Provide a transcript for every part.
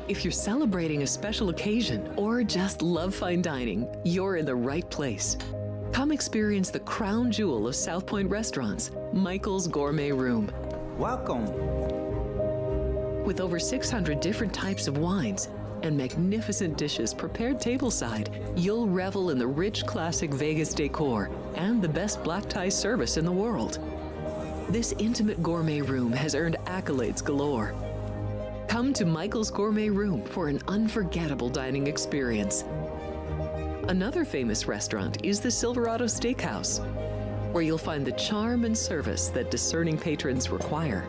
If you're celebrating a special occasion or just love fine dining, you're in the right place. Come experience the crown jewel of South Point restaurants, Michael's Gourmet Room. Welcome. With over 600 different types of wines and magnificent dishes prepared tableside, you'll revel in the rich classic Vegas decor and the best black tie service in the world. This intimate gourmet room has earned accolades galore. Come to Michael's Gourmet Room for an unforgettable dining experience. Another famous restaurant is the Silverado Steakhouse, where you'll find the charm and service that discerning patrons require.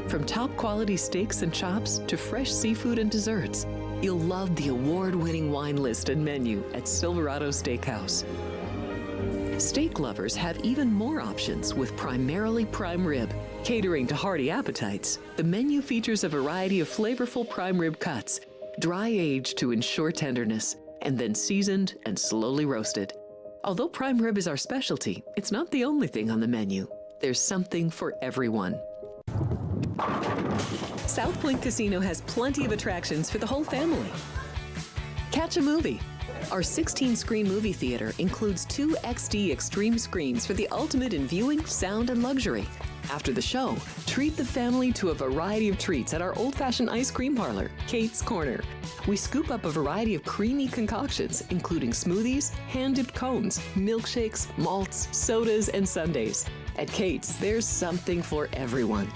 From top quality steaks and chops to fresh seafood and desserts, you'll love the award-winning wine list and menu at Silverado Steakhouse. Steak lovers have even more options with primarily prime rib. Catering to hearty appetites, the menu features a variety of flavorful prime rib cuts, dry aged to ensure tenderness, and then seasoned and slowly roasted. Although prime rib is our specialty, it's not the only thing on the menu. There's something for everyone. South Point Casino has plenty of attractions for the whole family. Catch a movie. Our 16-screen movie theater includes 2 XD Extreme screens for the ultimate in viewing, sound, and luxury. After the show, treat the family to a variety of treats at our old-fashioned ice cream parlor, Kate's Corner. We scoop up a variety of creamy concoctions, including smoothies, hand-dipped cones, milkshakes, malts, sodas, and sundaes. At Kate's, there's something for everyone.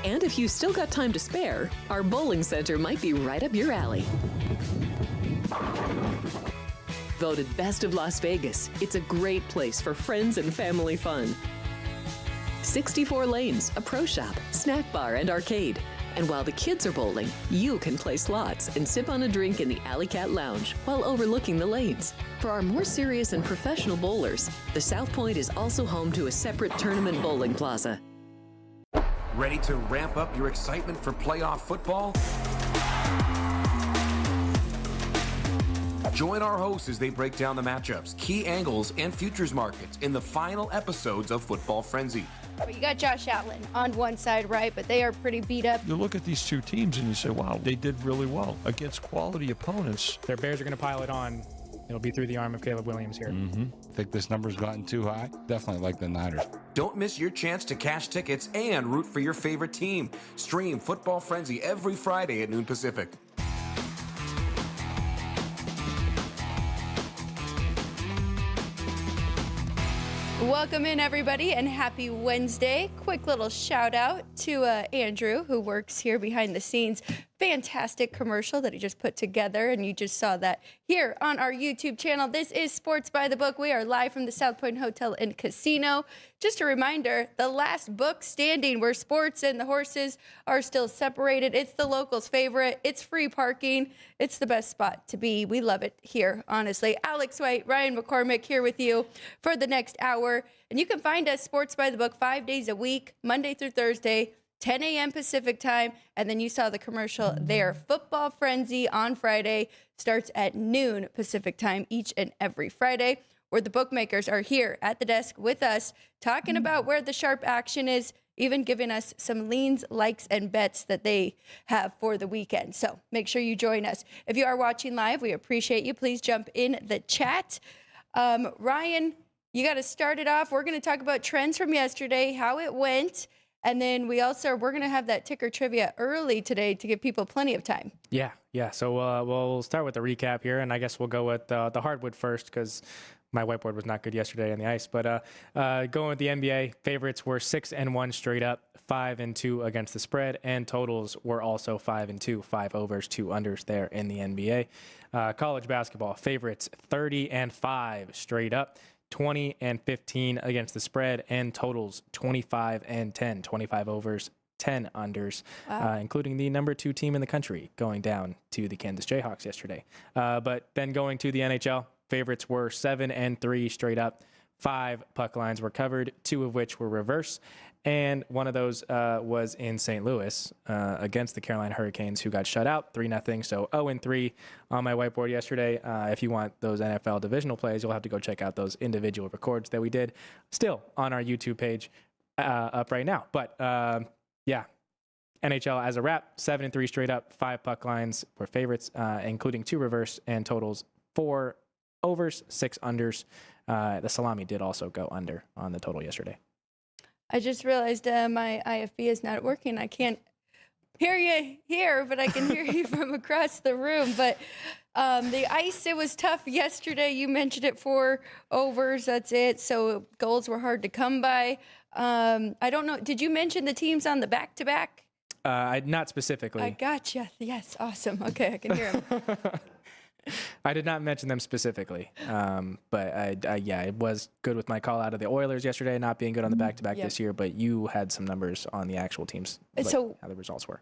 And if you've still got time to spare, our bowling center might be right up your alley. Voted Best of Las Vegas, it's a great place for friends and family fun. 64 lanes, a pro shop, snack bar, and arcade. And while the kids are bowling, you can play slots and sip on a drink in the Alley Cat Lounge while overlooking the lanes. For our more serious and professional bowlers, the South Point is also home to a separate tournament bowling plaza. Ready to ramp up your excitement for playoff football? Join our hosts as they break down the matchups, key angles, and futures markets in the final episodes of Football Frenzy. Well, you got Josh Allen on one side, right, but they are pretty beat up. You look at these two teams and you say, wow, they did really well against quality opponents. Their Bears are going to pile it on. It'll be through the arm of Caleb Williams here. Think this number's gotten too high? Definitely like the Niners. Don't miss your chance to cash tickets and root for your favorite team. Stream Football Frenzy every Friday at noon Pacific. Welcome in, everybody, and happy Wednesday. Quick little shout out to Andrew, who works here behind the scenes. Fantastic commercial that he just put together, and you just saw that here on our YouTube channel. This is Sports by the Book. We are live from the South Point Hotel and Casino. Just a reminder, the last book standing where sports and the horses are still separated. It's the locals' favorite. It's free parking. It's the best spot to be. We love it here, honestly. Alex White, Ryan McCormick here with you for the next hour. And you can find us Sports by the Book 5 days a week, Monday through Thursday, 10 a.m. Pacific time. And then you saw the commercial there. Football Frenzy on Friday starts at noon Pacific time each and every Friday, where the bookmakers are here at the desk with us talking about where the sharp action is, even giving us some leans, likes, and bets that they have for the weekend. So make sure you join us. If you are watching live, we appreciate you. Please jump in the chat. Ryan, you got to start it off. We're going to talk about trends from yesterday, how it went. And then we're going to have that ticker trivia early today to give people plenty of time. Yeah. So we'll start with the recap here, and I guess we'll go with the hardwood first because my whiteboard was not good yesterday on the ice. But going with the NBA, favorites were 6-1 straight up, 5-2 against the spread, and totals were also 5-2, 5 overs, 2 unders there in the NBA. College basketball, favorites 30-5 straight up, 20-15 against the spread, and totals 25-10, 25 overs, 10 unders, including the number 2 team in the country going down to the Kansas Jayhawks yesterday. But then going to the NHL, favorites were 7-3 straight up. 5 puck lines were covered, 2 of which were reverse. And one of those was in St. Louis against the Carolina Hurricanes, who got shut out 3-0. So 0-3 on my whiteboard yesterday. If you want those NFL divisional plays, you'll have to go check out those individual records that we did still on our YouTube page up right now. But yeah, NHL as a wrap, 7-3 straight up, 5 puck lines were favorites, including 2 reverse and totals 4 overs, 6 unders. The salami did also go under on the total yesterday. I just realized my IFB is not working. I can't hear you here, but I can hear you from across the room. But the ice, it was tough yesterday. You mentioned it, 4 overs. That's it. So goals were hard to come by. I don't know. Did you mention the teams on the back-to-back? Not specifically. I gotcha. Yes. Awesome. Okay. I can hear them. I did not mention them specifically, but yeah, it was good with my call out of the Oilers yesterday, not being good on the back-to-back this year, but you had some numbers on the actual teams, so how the results were.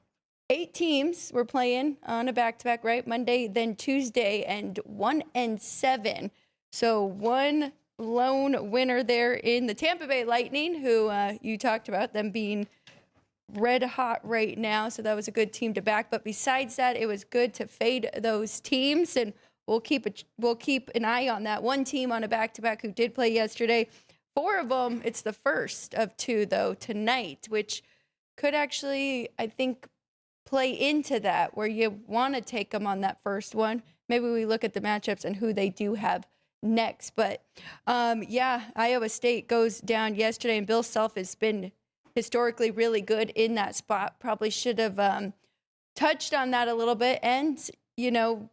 8 teams were playing on a back-to-back, right? Monday, then Tuesday, and 1-7. So one lone winner there in the Tampa Bay Lightning, who you talked about them being red hot right now, so that was a good team to back. But besides that, it was good to fade those teams, and we'll keep an eye on that one team on a back-to-back who did play yesterday. 4 of them, it's the first of 2 though tonight, which could actually, I think, play into that where you want to take them on that first one. Maybe we look at the matchups and who they do have next. But yeah, Iowa State goes down yesterday, and Bill Self has been historically really good in that spot. Probably should have touched on that a little bit. And, you know,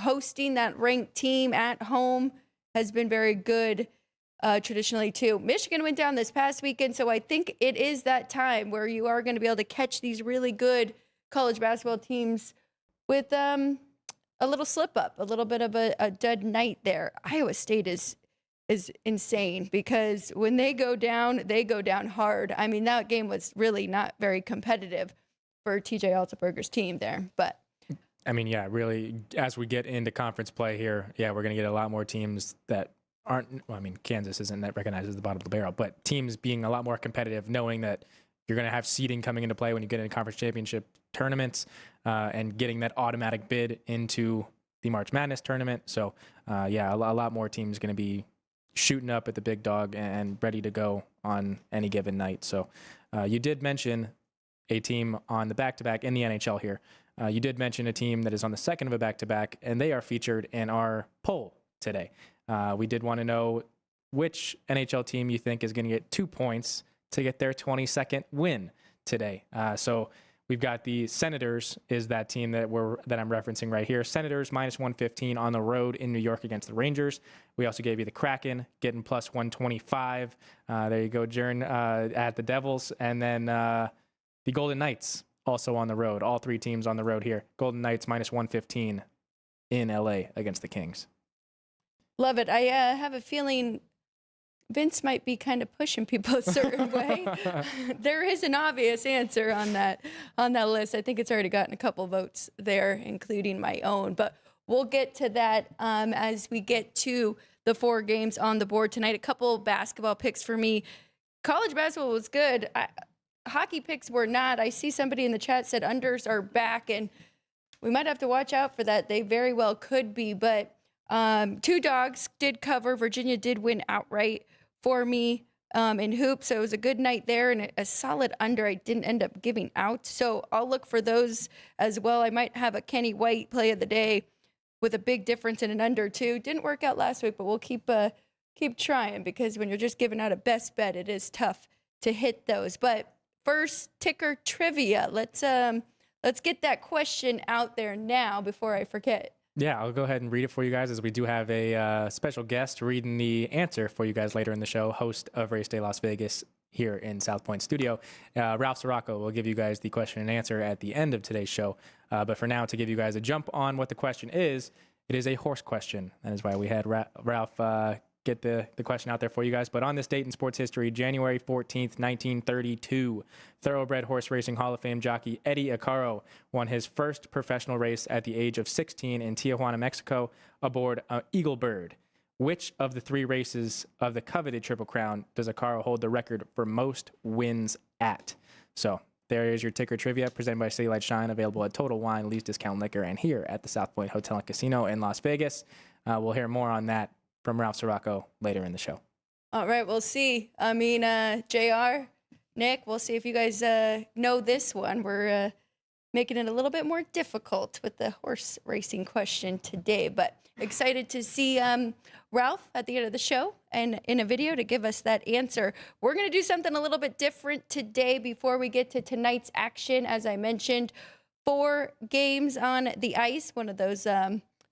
hosting that ranked team at home has been very good traditionally too. Michigan went down this past weekend, so I think it is that time where you are going to be able to catch these really good college basketball teams with a little slip up, a little bit of a dead night there. Iowa State is insane because when they go down hard. I mean, that game was really not very competitive for TJ Altenberger's team there. But I mean, yeah, really, as we get into conference play here, yeah, we're going to get a lot more teams that aren't, well, I mean, Kansas isn't recognized as the bottom of the barrel, but teams being a lot more competitive, knowing that you're going to have seeding coming into play when you get into conference championship tournaments and getting that automatic bid into the March Madness tournament. So, yeah, a lot more teams going to be shooting up at the big dog and ready to go on any given night. So you did mention a team on the back-to-back in the NHL here. You did mention a team that is on the second of a back-to-back, and they are featured in our poll today. We did want to know which NHL team you think is going to get 2 points to get their 22nd win today. So we've got the Senators is that team that I'm referencing right here. Senators minus 115 on the road in New York against the Rangers. We also gave you the Kraken getting plus 125. There you go, Jern, at the Devils. And then the Golden Knights also on the road. All 3 teams on the road here. Golden Knights minus 115 in LA against the Kings. Love it. I have a feeling Vince might be kind of pushing people a certain way. There is an obvious answer on that list. I think it's already gotten a couple votes there, including my own. But we'll get to that as we get to the 4 games on the board tonight. A couple basketball picks for me. College basketball was good. Hockey picks were not. I see somebody in the chat said unders are back, and we might have to watch out for that. They very well could be, but 2 dogs did cover. Virginia did win outright for me in hoops, so it was a good night there and a solid under. I didn't end up giving out, so I'll look for those as well. I might have a Kenny White play of the day with a big difference in an under too. Didn't work out last week, but we'll keep trying, because when you're just giving out a best bet, it is tough to hit those. But first, ticker trivia. Let's get that question out there now before I forget. Yeah, I'll go ahead and read it for you guys, as we do have a special guest reading the answer for you guys later in the show, host of Race Day Las Vegas here in South Point Studio. Ralph Sirocco will give you guys the question and answer at the end of today's show. But for now, to give you guys a jump on what the question is, it is a horse question. That is why we had Ralph get the question out there for you guys. But on this date in sports history, January 14th, 1932, Thoroughbred Horse Racing Hall of Fame jockey Eddie Acaro won his first professional race at the age of 16 in Tijuana, Mexico, aboard an Eagle Bird. Which of the 3 races of the coveted Triple Crown does Acaro hold the record for most wins at? So there is your ticker trivia presented by City Light Shine, available at Total Wine, Lee's Discount Liquor, and here at the South Point Hotel and Casino in Las Vegas. We'll hear more on that from Ralph Sirocco later in the show. All right, we'll see. I mean, JR, Nick, we'll see if you guys know this one. We're making it a little bit more difficult with the horse racing question today, but excited to see Ralph at the end of the show and in a video to give us that answer. We're going to do something a little bit different today before we get to tonight's action. As I mentioned, 4 games on the ice, one of those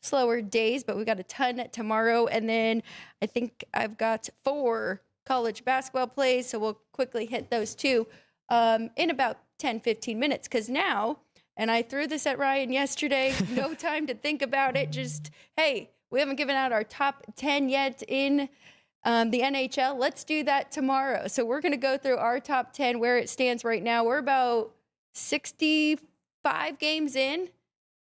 slower days, but we got a ton tomorrow. And then I think I've got 4 college basketball plays, so we'll quickly hit those 2 in about 10-15 minutes, because now, and I threw this at Ryan yesterday, no time to think about it, just, hey, we haven't given out our top 10 yet in the NHL. Let's do that tomorrow. So we're going to go through our top 10, where it stands right now. We're about 65 games in.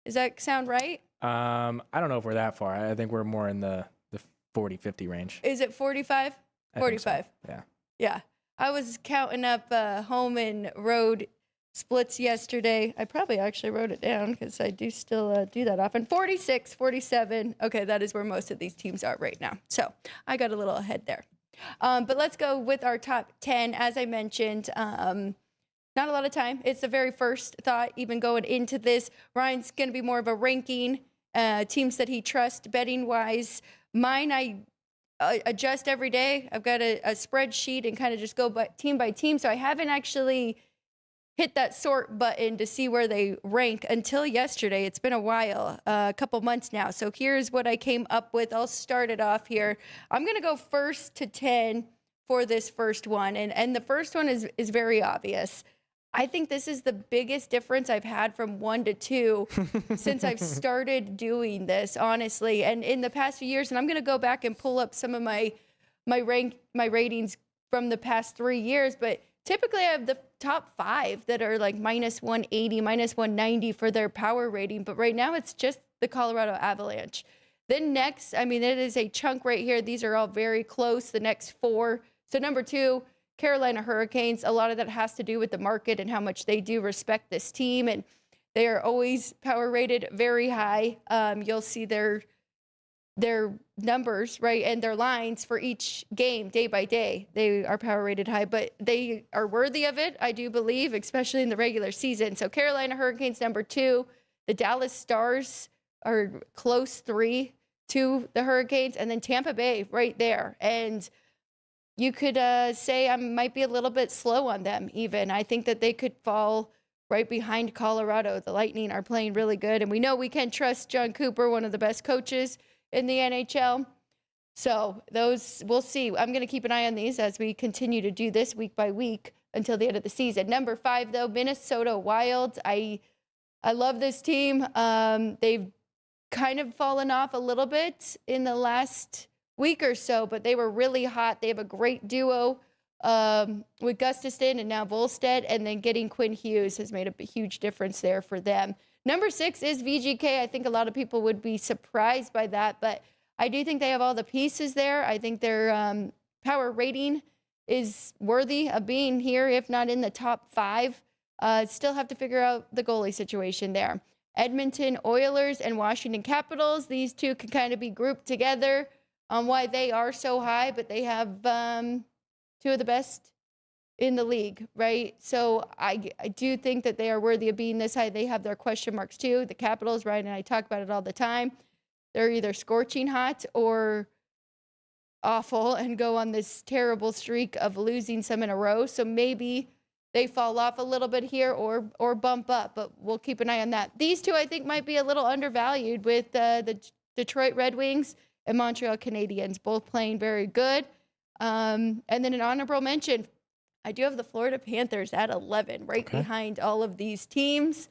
Does that sound right? I don't know if we're that far. I think we're more in the 40-50 range. Is it 45? 45. So. Yeah. Yeah. I was counting up home and road splits yesterday. I probably actually wrote it down because I do still do that often. 46, 47. Okay, that is where most of these teams are right now. So I got a little ahead there. But let's go with our top 10. As I mentioned, not a lot of time. It's the very first thought, even going into this. Ryan's going to be more of a ranking, teams that he trusts betting-wise. Mine, I adjust every day. I've got a spreadsheet and kind of just go by team. So I haven't actually hit that sort button to see where they rank until yesterday. It's been a while, a couple months now. So here's what I came up with. I'll start it off here. I'm going to go first to 10 for this first one. And the first one is very obvious. I think this is the biggest difference I've had from 1 to 2 since I've started doing this, honestly. And in the past few years, and I'm going to go back and pull up some of my ratings from the past 3 years, but typically I have the top 5 that are like minus 180, minus 190 for their power rating. But right now it's just the Colorado Avalanche. Then next, I mean, it is a chunk right here. These are all very close, the next 4. So number 2, Carolina Hurricanes. A lot of that has to do with the market and how much they do respect this team. And they are always power rated very high. You'll see their numbers, right, and their lines for each game day by day. They are power rated high, but they are worthy of it, I do believe, especially in the regular season. So Carolina Hurricanes, number 2. The Dallas Stars are close 3 to the Hurricanes, and then Tampa Bay right there. And you could say I might be a little bit slow on them even. I think that they could fall right behind Colorado. The Lightning are playing really good, and we know we can trust John Cooper, one of the best coaches in the NHL. So those, we'll see. I'm going to keep an eye on these as we continue to do this week by week until the end of the season. Number 5, though, Minnesota Wild. I love this team. They've kind of fallen off a little bit in the last week or so, but they were really hot. They have a great duo with Gustafsson and now Volstead, and then getting Quinn Hughes has made a huge difference there for them. Number 6 is VGK. I think a lot of people would be surprised by that, but I do think they have all the pieces there. I think their power rating is worthy of being here, if not in the top 5. Still have to figure out the goalie situation there. Edmonton Oilers and Washington Capitals. These two can kind of be grouped together on why they are so high, but they have 2 of the best in the league, right? So I do think that they are worthy of being this high. They have their question marks too. The Capitals, right, and I talk about it all the time. They're either scorching hot or awful and go on this terrible streak of losing some in a row. So maybe they fall off a little bit here or bump up, but we'll keep an eye on that. These 2, I think, might be a little undervalued with the Detroit Red Wings and Montreal Canadiens, both playing very good. And then an honorable mention, I do have the Florida Panthers at 11, right behind all of these teams.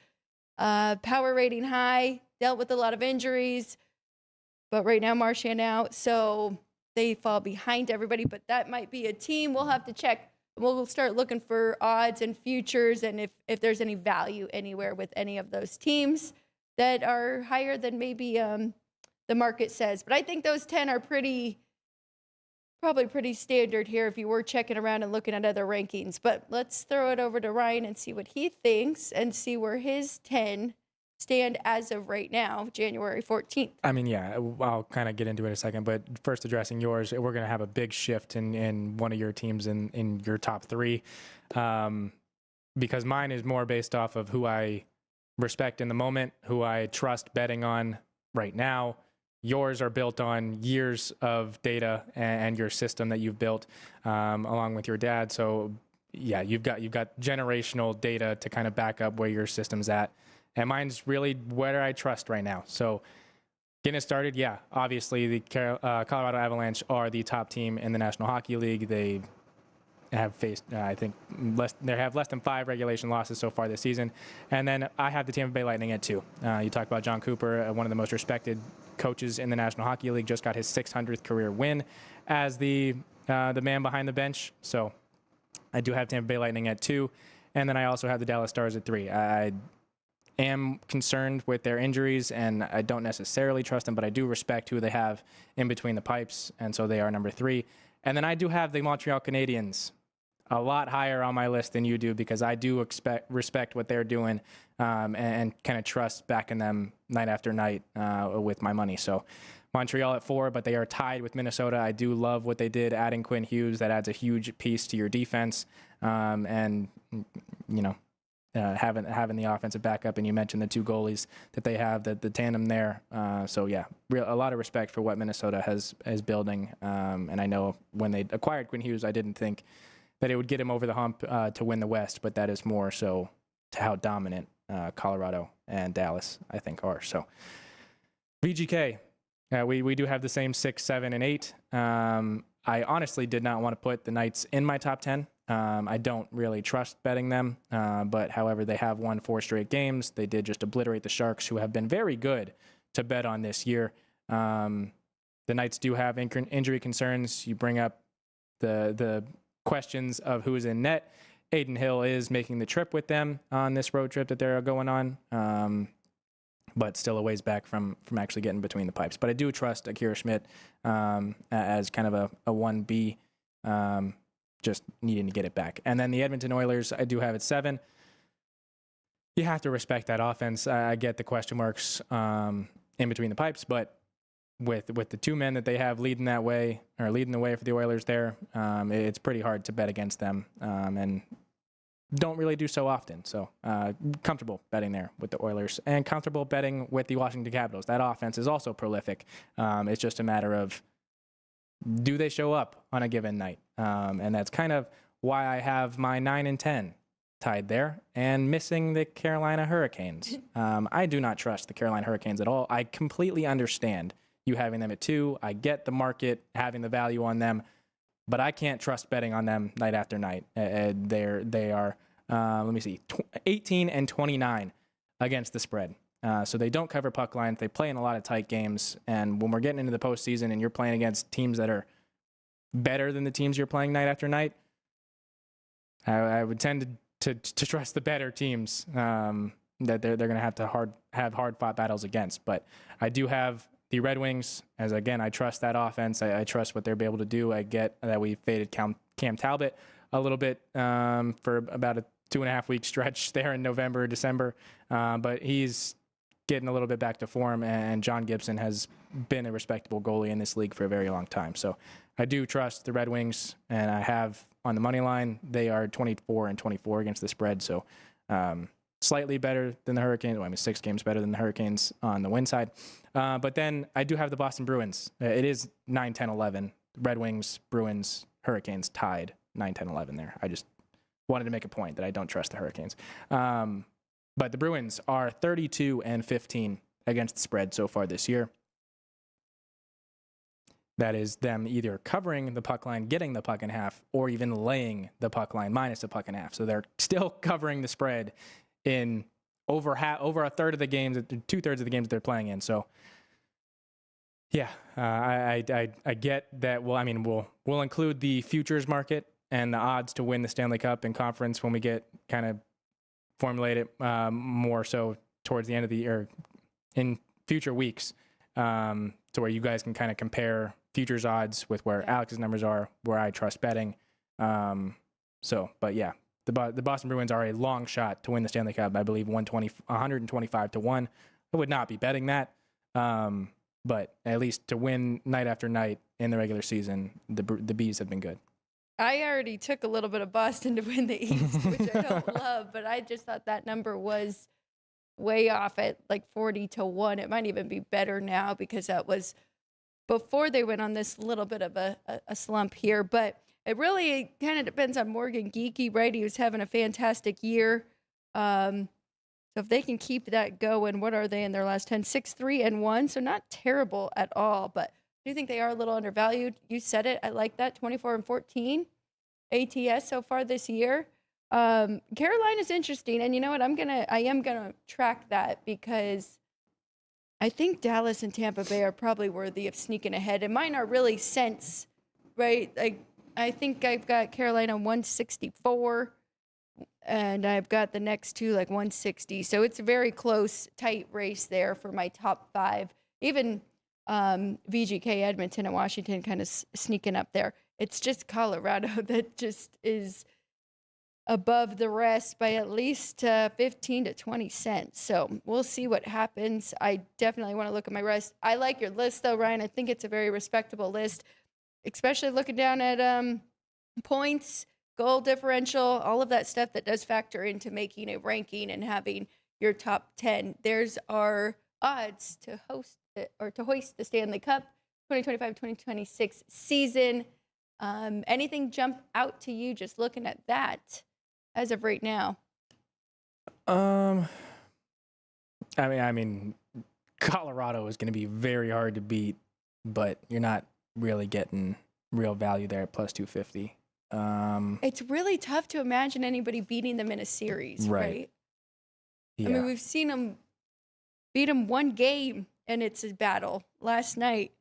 Power rating high, dealt with a lot of injuries, but right now Marchand out. So they fall behind everybody, but that might be a team we'll have to check. We'll start looking for odds and futures, and if there's any value anywhere with any of those teams that are higher than maybe the market says. But I think those 10 are probably pretty standard here if you were checking around and looking at other rankings. But let's throw it over to Ryan and see what he thinks and see where his 10 stand as of right now, January 14th. I mean, yeah, I'll kind of get into it in a second, but first addressing yours, we're going to have a big shift in one of your teams in your top 3, because mine is more based off of who I respect in the moment, who I trust betting on right now. Yours are built on years of data and your system that you've built along with your dad. So yeah, you've got generational data to kind of back up where your system's at. And mine's really where I trust right now. So getting it started, yeah, obviously the Colorado Avalanche are the top team in the National Hockey League. They have faced, I think, they have less than 5 regulation losses so far this season. And then I have the Tampa Bay Lightning at 2. You talk about John Cooper, one of the most respected coaches in the National Hockey League, just got his 600th career win as the man behind the bench. So I do have Tampa Bay Lightning at 2. And then I also have the Dallas Stars at 3. I am concerned with their injuries, and I don't necessarily trust them, but I do respect who they have in between the pipes, and so they are number 3. And then I do have the Montreal Canadiens a lot higher on my list than you do, because I do respect what they're doing and kind of trust backing them night after night with my money. So Montreal at 4, but they are tied with Minnesota. I do love what they did adding Quinn Hughes. That adds a huge piece to your defense, and having the offensive backup, and you mentioned the 2 goalies that they have, the tandem there. So yeah, a lot of respect for what Minnesota is building. And I know when they acquired Quinn Hughes, I didn't think that it would get him over the hump to win the West, but that is more so to how dominant Colorado and Dallas, I think, are. So VGK, we do have the same 6, 7, and 8. I honestly did not want to put the Knights in my top 10. I don't really trust betting them, but however, they have won 4 straight games. They did just obliterate the Sharks, who have been very good to bet on this year. The Knights do have injury concerns. You bring up the questions of who's in net. Aiden Hill is making the trip with them on this road trip that they're going on, but still a ways back from actually getting between the pipes. But I do trust Akira Schmidt as kind of a 1B, just needing to get it back. And then the Edmonton Oilers, I do have at 7. You have to respect that offense. I get the question marks in between the pipes, but with the 2 men that they have leading the way for the Oilers there, it's pretty hard to bet against them, and don't really do so often. So comfortable betting there with the Oilers, and comfortable betting with the Washington Capitals. That offense is also prolific. It's just a matter of, do they show up on a given night? And that's kind of why I have my 9 and 10 tied there, and missing the Carolina Hurricanes. I do not trust the Carolina Hurricanes at all. I completely understand you having them at 2. I get the market having the value on them, but I can't trust betting on them night after night. They are, let me see, 18 and 29 against the spread. So they don't cover puck lines. They play in a lot of tight games. And when we're getting into the postseason and you're playing against teams that are better than the teams you're playing night after night, I would tend to trust the better teams that they're going to have hard fought battles against. But I do have the Red Wings, as again, I trust that offense. I trust what they'll be able to do. I get that we faded Cam Talbot a little bit for about a 2.5 week stretch there in November, December. But he's getting a little bit back to form, and John Gibson has been a respectable goalie in this league for a very long time. So I do trust the Red Wings, and I have on the money line, they are 24 and 24 against the spread. So slightly better than the Hurricanes. Well, I mean, 6 games better than the Hurricanes on the win side. But then I do have the Boston Bruins. It is 9, 10, 11. Red Wings, Bruins, Hurricanes tied 9, 10, 11 there. I just wanted to make a point that I don't trust the Hurricanes. But the Bruins are 32 and 15 against the spread so far this year. That is them either covering the puck line, getting the puck in half, or even laying the puck line minus the puck in half. So they're still covering the spread in over a third of the games, 2/3 of the games that they're playing in. So Yeah, I get that. Well, I mean, we'll include the futures market and the odds to win the Stanley Cup and conference when we get kind of formulate it more so towards the end of the year in future weeks, to where you guys can kind of compare futures odds with where Alex's numbers are, where I trust betting. But yeah, the Boston Bruins are a long shot to win the Stanley Cup. I believe 125 to 1. I would not be betting that. But at least to win night after night in the regular season, the Bees have been good. I already took a little bit of Boston to win the East, which I don't love, but I just thought that number was way off at like 40 to 1. It might even be better now because that was before they went on this little bit of a slump here. But it really kind of depends on Morgan Geekie, right? He was having a fantastic year. So if they can keep that going, what are they in their last 10? 6-3-1, so not terrible at all. But I do think they are a little undervalued. You said it. I like that. 24-14 ATS so far this year. Carolina's interesting, and you know what? I am gonna track that because I think Dallas and Tampa Bay are probably worthy of sneaking ahead. And mine are really sense, right? Like I think I've got Carolina 164. And I've got the next two like 160. So it's a very close, tight race there for my top 5. Even VGK, Edmonton, and Washington kind of sneaking up there. It's just Colorado that just is above the rest by at least 15 to 20 cents. So we'll see what happens. I definitely want to look at my rest. I like your list, though, Ryan. I think it's a very respectable list, especially looking down at points, goal differential, all of that stuff that does factor into making a ranking and having your top 10. There's our odds to host or to hoist the Stanley Cup 2025-2026 season. Anything jump out to you just looking at that as of right now? I mean, Colorado is going to be very hard to beat, but you're not really getting real value there at plus 250. It's really tough to imagine anybody beating them in a series, right? Yeah. I mean, we've seen them beat them one game, and it's a battle. Last night.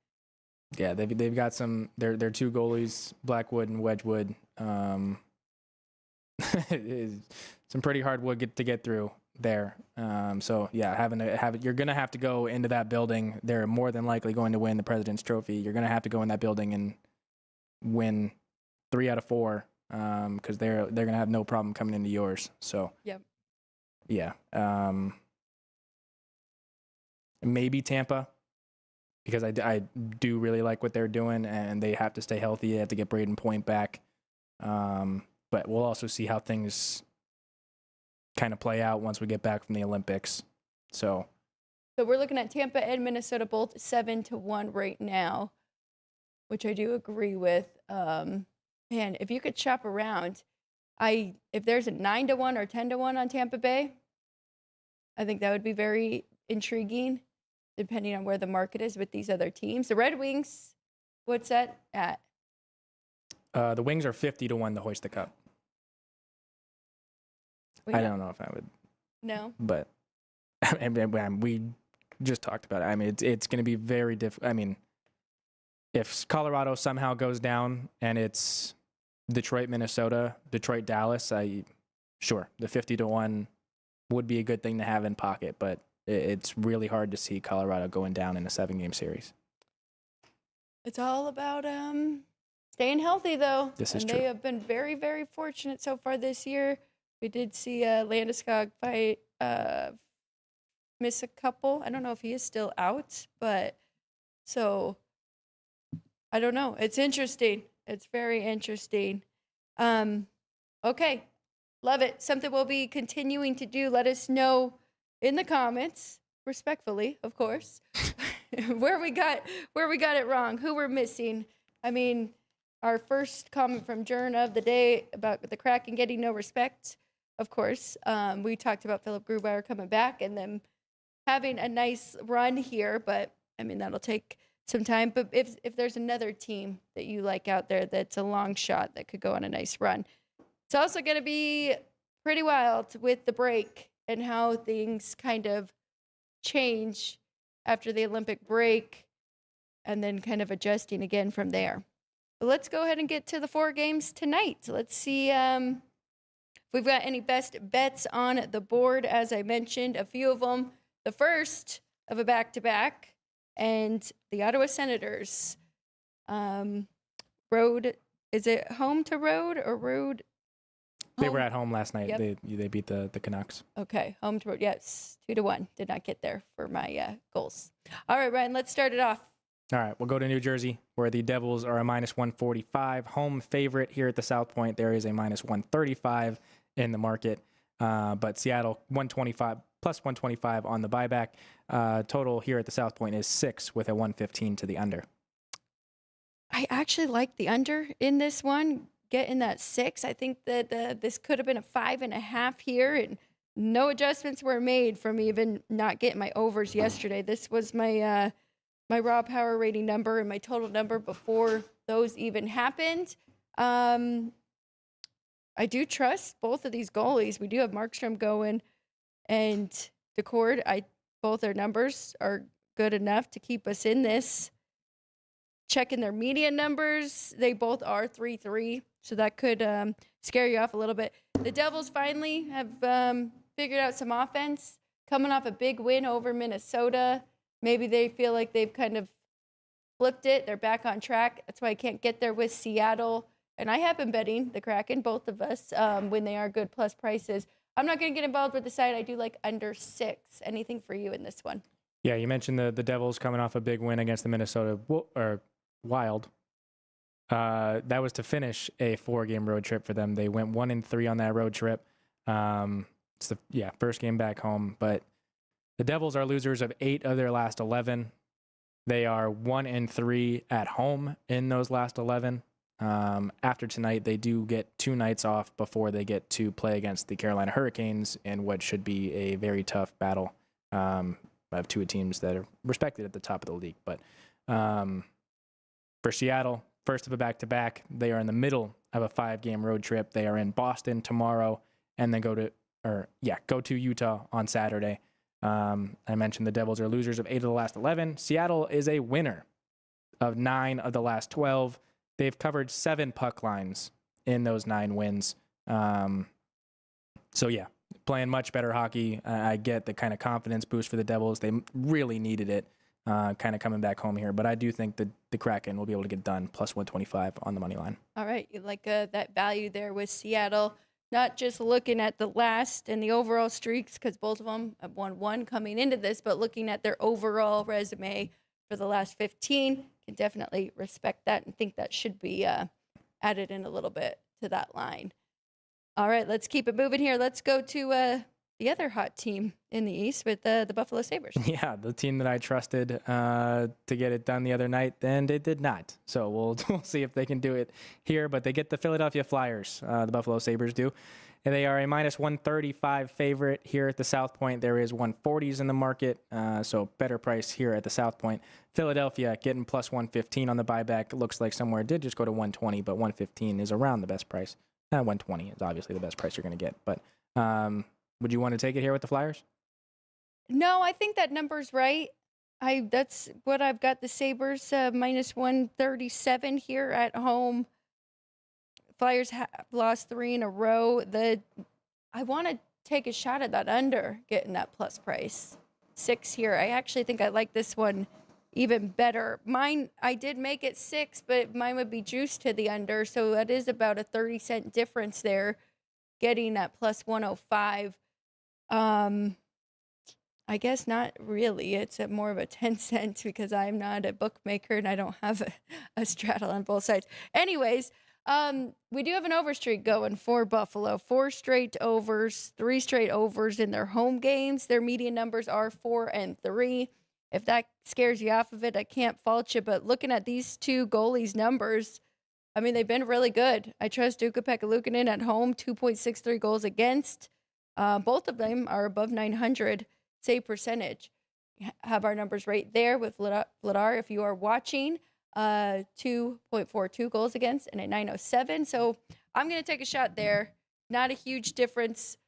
Yeah, they've got some. Their 2 goalies, Blackwood and Wedgwood. Some pretty hard wood to get through there. So yeah, you're gonna have to go into that building. They're more than likely going to win the President's Trophy. You're gonna have to go in that building and win 3 out of 4, because they're gonna have no problem coming into yours. So yeah, maybe Tampa, because I do really like what they're doing, and they have to stay healthy. They have to get Braden Point back, but we'll also see how things kind of play out once we get back from the Olympics. So we're looking at Tampa and Minnesota both 7-1 right now, which I do agree with. Man, if you could shop around, if there's a 9-1 or 10-1 on Tampa Bay, I think that would be very intriguing, depending on where the market is with these other teams. The Red Wings, what's that at? The Wings are 50-1 to hoist the cup. I don't know if I would. No. But we just talked about it. I mean, it's going to be very difficult. I mean, if Colorado somehow goes down and it's Detroit, Minnesota, Detroit, Dallas, the 50-1 would be a good thing to have in pocket, but it's really hard to see Colorado going down in a 7-game series. It's all about staying healthy, though. This is and true. They have been very, very fortunate so far this year. We did see Landeskog miss a couple. I don't know if he is still out, but so I don't know. It's interesting. It's very interesting. Okay. Love it. Something we'll be continuing to do. Let us know in the comments, respectfully, of course, where we got it wrong, who we're missing. I mean, our first comment from Jern of the day about the Kraken getting no respect, of course. We talked about Philip Grubauer coming back and them having a nice run here, but I mean, that'll take some time. But if there's another team that you like out there that's a long shot that could go on a nice run, it's also going to be pretty wild with the break and how things kind of change after the Olympic break. and then kind of adjusting again from there. But let's go ahead and get to the 4 games tonight. Let's see if we've got any best bets on the board. As I mentioned, a few of them. The first of a back-to-back, and the Ottawa Senators. Road, is it home to road or road? They were at home last night. Yep. They beat the Canucks. Okay, home to road. Yes, 2-1. Did not get there for my goals. All right, Ryan, let's start it off. All right, we'll go to New Jersey, where the Devils are a -145 home favorite. Here at the South Point, there is a -135 in the market. But Seattle, 125 plus 125 on the buyback. Total here at the South Point is 6 with a 115 to the under. I actually like the under in this one, getting that 6. I think that this could have been a 5.5 here, and no adjustments were made from even not getting my overs yesterday. This was my my raw power rating number and my total number before those even happened. I do trust both of these goalies. We do have Markstrom going and Decord. Both their numbers are good enough to keep us in this. Checking their median numbers, they both are 3-3, so that could scare you off a little bit. The Devils finally have figured out some offense, coming off a big win over Minnesota. Maybe they feel like they've kind of flipped it. They're back on track. That's why I can't get there with Seattle. And I have been betting the Kraken, both of us, when they are good plus prices. I'm not going to get involved with the side. I do like under 6. Anything for you in this one? Yeah, you mentioned the Devils coming off a big win against the Minnesota Wild. That was to finish a 4-game road trip for them. They went 1-3 on that road trip. It's the first game back home, but the Devils are losers of 8 of their last 11. They are 1-3 at home in those last 11. After tonight, they do get 2 nights off before they get to play against the Carolina Hurricanes in what should be a very tough battle of 2 teams that are respected at the top of the league. But for Seattle, first of a back-to-back, they are in the middle of a 5-game road trip. They are in Boston tomorrow, and then go to Utah on Saturday. I mentioned the Devils are losers of 8 of the last 11. Seattle is a winner of 9 of the last 12. They've covered 7 puck lines in those 9 wins. So yeah, playing much better hockey. I get the kind of confidence boost for the Devils. They really needed it, kind of coming back home here. But I do think that the Kraken will be able to get done plus 125 on the money line. All right, you like that value there with Seattle. Not just looking at the last and the overall streaks, because both of them have won 1 coming into this, but looking at their overall resume for the last 15, can definitely respect that and think that should be added in a little bit to that line. All right, let's keep it moving here. Let's go to the other hot team in the East with the Buffalo Sabres. Yeah, the team that I trusted to get it done the other night, and it did not. So we'll see if they can do it here. But they get the Philadelphia Flyers, the Buffalo Sabres do. And they are a minus 135 favorite here at the South Point. There is 140s in the market, so better price here at the South Point. Philadelphia getting plus 115 on the buyback. It looks like somewhere it did just go to 120, but 115 is around the best price. 120 is obviously the best price you're going to get. But would you want to take it here with the Flyers? No, I think that number's right. That's what I've got. The Sabres minus 137 here at home. Flyers have lost 3 in a row. I want to take a shot at that under, getting that plus price. 6 here. I actually think I like this one even better. Mine, I did make it 6, but mine would be juiced to the under, so that is about a 30-cent difference there, getting that plus 105. I guess not really. It's more of a 10 cents because I'm not a bookmaker and I don't have a straddle on both sides. Anyways, we do have an over streak going for Buffalo. 4 straight overs, 3 straight overs in their home games. Their median numbers are 4 and 3. If that scares you off of it, I can't fault you. But looking at these 2 goalies' numbers, I mean, they've been really good. I trust Ukko-Pekka Luukkonen at home, 2.63 goals against. Both of them are above 900 save percentage. Have our numbers right there with Vladar if you are watching. 2.42 goals against and a 907. So I'm going to take a shot there. Not a huge difference,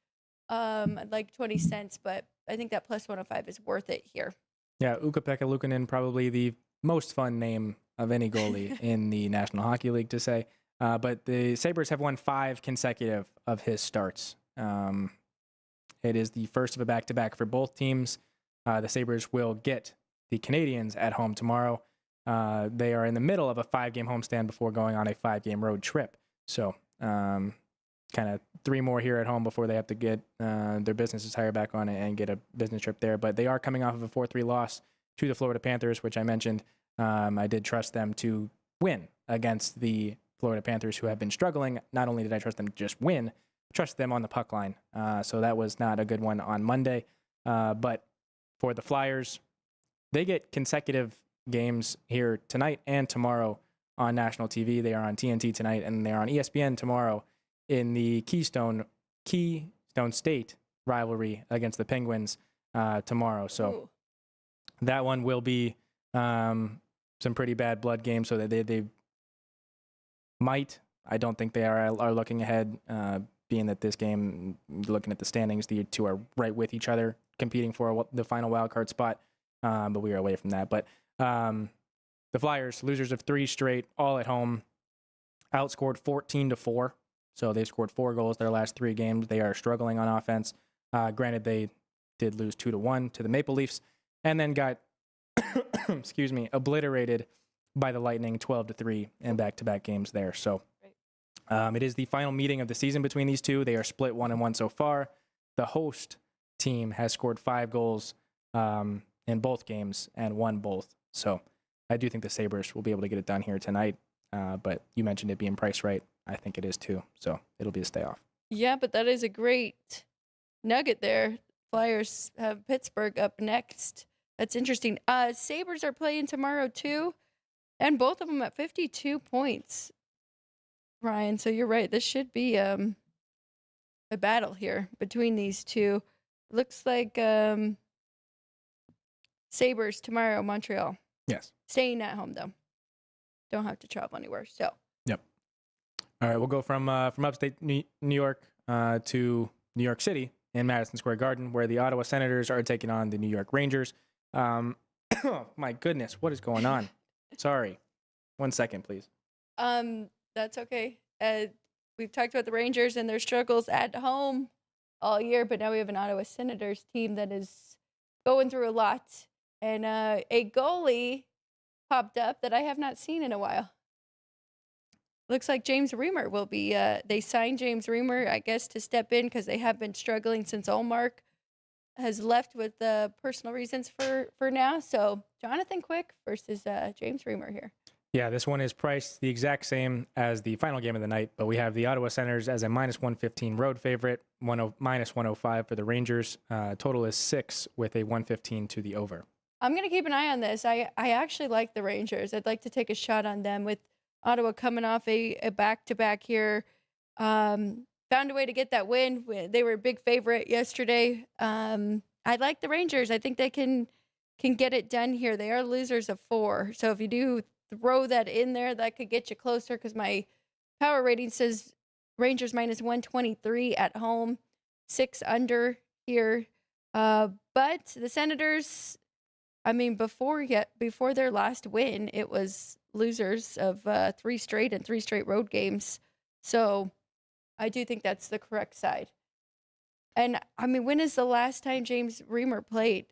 like 20 cents, but I think that plus 105 is worth it here. Yeah, Ukko-Pekka Luukkonen, probably the most fun name of any goalie in the National Hockey League to say. But the Sabres have won 5 consecutive of his starts. It is the first of a back-to-back for both teams. The Sabres will get the Canadiens at home tomorrow. They are in the middle of a 5-game homestand before going on a 5-game road trip. So kind of 3 more here at home before they have to get their business attire back on and get a business trip there. But they are coming off of a 4-3 loss to the Florida Panthers, which I mentioned. I did trust them to win against the Florida Panthers, who have been struggling. Not only did I trust them to just win, I trust them on the puck line. So that was not a good one on Monday. But for the Flyers, they get consecutive games here tonight and tomorrow on national TV. They are on TNT tonight, and they're on ESPN tomorrow in the Keystone State rivalry against the Penguins tomorrow. So that one will be some pretty bad blood games, so that they might. I don't think they are looking ahead, being that this game, looking at the standings, the two are right with each other, competing for the final wild card spot. But we are away from that. But the Flyers, losers of 3 straight, all at home, outscored 14-4. So they've scored 4 goals their last 3 games. They are struggling on offense. Granted, they did lose 2-1 to the Maple Leafs, and then got, obliterated by the Lightning 12-3 in back-to-back games there. So it is the final meeting of the season between these two. They are split 1-1 so far. The host team has scored 5 goals in both games and won both. So I do think the Sabres will be able to get it done here tonight. But you mentioned it being priced right. I think it is too. So it'll be a stay off. Yeah, but that is a great nugget there. Flyers have Pittsburgh up next. That's interesting. Sabres are playing tomorrow too, and both of them at 52 points. Ryan, so you're right. This should be a battle here between these two. Looks like Sabres tomorrow, Montreal. Yes. Staying at home though. Don't have to travel anywhere. So. Yep. All right, we'll go from upstate New York to New York City in Madison Square Garden, where the Ottawa Senators are taking on the New York Rangers. Oh, my goodness, what is going on? Sorry. 1 second, please. That's okay. We've talked about the Rangers and their struggles at home all year, but now we have an Ottawa Senators team that is going through a lot. And a goalie popped up that I have not seen in a while. Looks like James Reimer will be, they signed James Reimer, I guess, to step in because they have been struggling since Ullmark has left with personal reasons for now. So Jonathan Quick versus James Reimer here. Yeah, this one is priced the exact same as the final game of the night, but we have the Ottawa Senators as a -115 road favorite, -105 for the Rangers. Total is 6 with a 115 to the over. I'm going to keep an eye on this. I actually like the Rangers. I'd like to take a shot on them with Ottawa coming off a back-to-back here. Found a way to get that win. They were a big favorite yesterday. I like the Rangers. I think they can get it done here. They are losers of 4. So if you do throw that in there, that could get you closer because my power rating says Rangers -123 at home, 6 under here. But the Senators, I mean, before their last win, it was losers of 3 straight and 3 straight road games. So I do think that's the correct side. And I mean, when is the last time James Reimer played?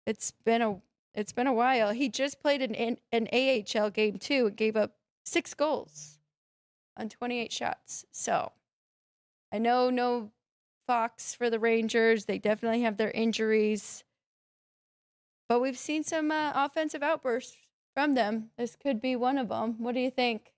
It's been a while. He just played an AHL game too and gave up 6 goals on 28 shots. So I know no Fox for the Rangers. They definitely have their injuries. But we've seen some offensive outbursts from them. This could be one of them. What do you think?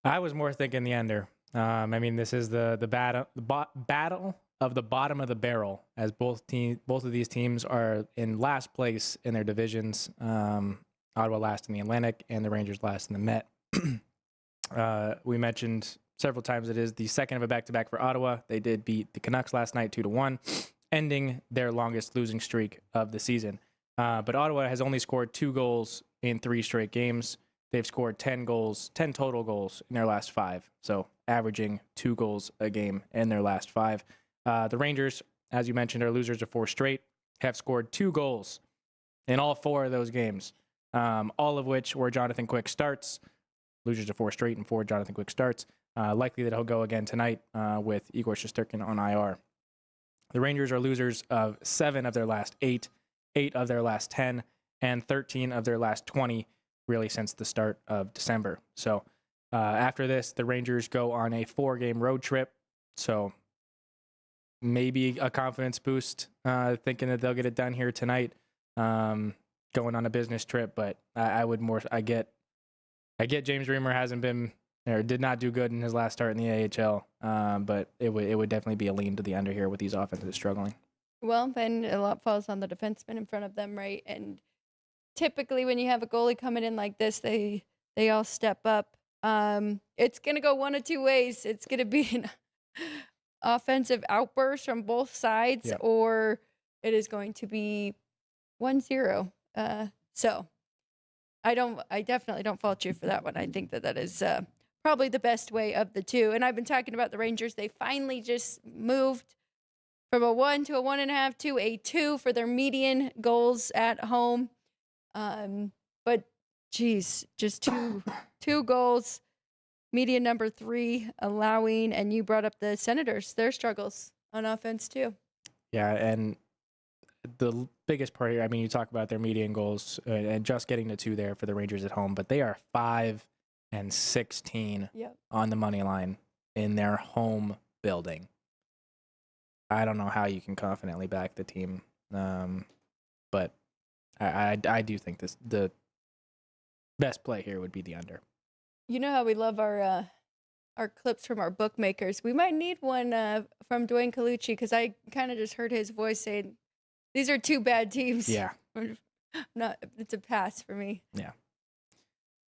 I was more thinking the under. I mean, this is the battle of the bottom of the barrel, as both of these teams are in last place in their divisions. Ottawa last in the Atlantic, and the Rangers last in the Met. We mentioned several times it is the second of a back-to-back for Ottawa. They did beat the Canucks last night 2-1, ending their longest losing streak of the season. But Ottawa has only scored 2 goals in 3 straight games. They've scored 10 total goals in their last 5. So averaging 2 goals a game in their last 5. The Rangers, as you mentioned, are losers of 4 straight, have scored 2 goals in all 4 of those games. all of which were Jonathan Quick starts. Losers of 4 straight and 4 Jonathan Quick starts. Likely that he'll go again tonight with Igor Shesterkin on IR. The Rangers are losers of 7 of their last 8, 8 of their last 10, and 13 of their last 20, really since the start of December. So after this, the Rangers go on a 4-game road trip. So maybe a confidence boost, thinking that they'll get it done here tonight, going on a business trip. But I get James Reimer hasn't been or did not do good in his last start in the AHL, but it would definitely be a lean to the under here with these offenses struggling. Well, then a lot falls on the defenseman in front of them, right? And typically when you have a goalie coming in like this, they all step up. It's going to go one of two ways. It's going to be an offensive outburst from both sides, Yep. or it is going to be 1-0. So I definitely don't fault you for that one. I think that is probably the best way of the two. And I've been talking about the Rangers. They finally just moved from a 1 to a 1.5 to a 2 for their median goals at home. But geez, just two goals, median number 3 allowing. And you brought up the Senators, their struggles on offense too. Yeah, and the biggest part here, I mean, you talk about their median goals and just getting to 2 there for the Rangers at home, but they are 5-16 Yep. on the money line in their home building. I don't know how you can confidently back the team, but I do think the best play here would be the under. You know how we love our clips from our bookmakers. We might need one from Dwayne Colucci, because I kind of just heard his voice saying, "These are 2 bad teams." Yeah. It's a pass for me. Yeah.